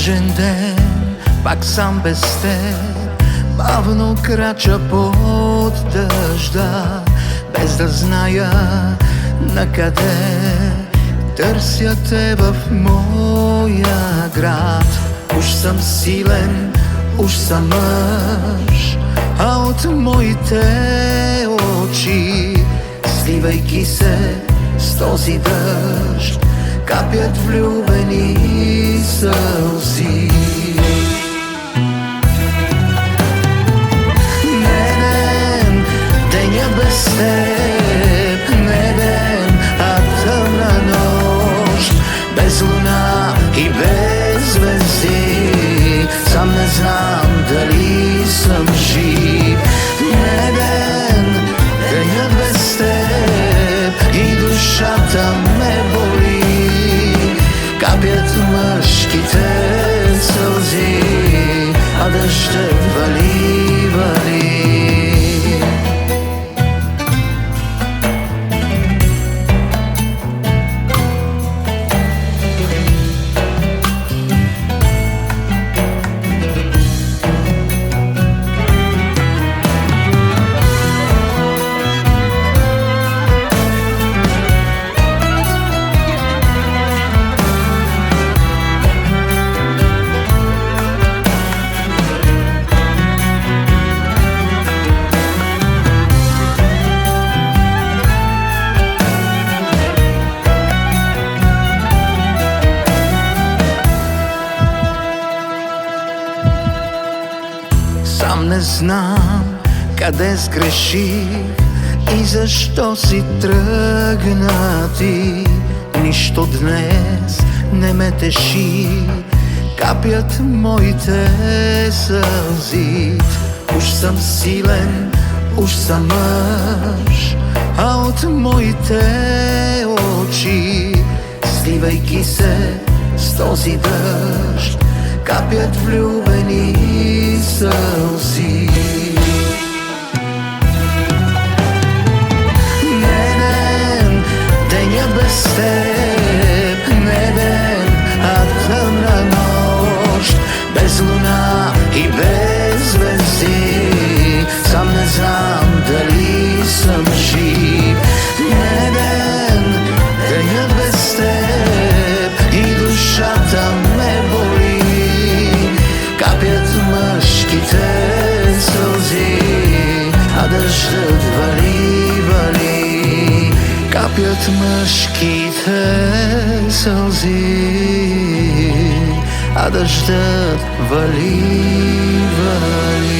Влажен ден, пак сам без теб, бавно крача под дъжда, без да зная накъде. Търся те в моя град. Уж съм силен, уж съм мъж, а от моите очи, сливайки се с този дъжд, капят влюбени сълзи. Не ден, деня без теб, не ден, а тъмна нощ, без луна и без звезди. Сам не знам дали съм жив. Не ден, деня без теб и душата ме боли. Капят мъжките сълзи, а дъждът вали, вали. Сам не знам къде сгреших и защо си тръгна ти. Нищо днес не ме теши, капят моите сълзи. Уж съм силен, уж съм мъж, а от моите очи, сливайки се с този дъжд, капят влюбени сълзи. Не ден, деня без теб, не ден, а тъмна нощ, без луна и без звезди. Сам не знам дали съм жив. Не ден, деня без теб и душата ме боли. Капят мъжките сълзи, а дъждът вали, вали. Капят мъжките сълзи, а дъждът вали, вали.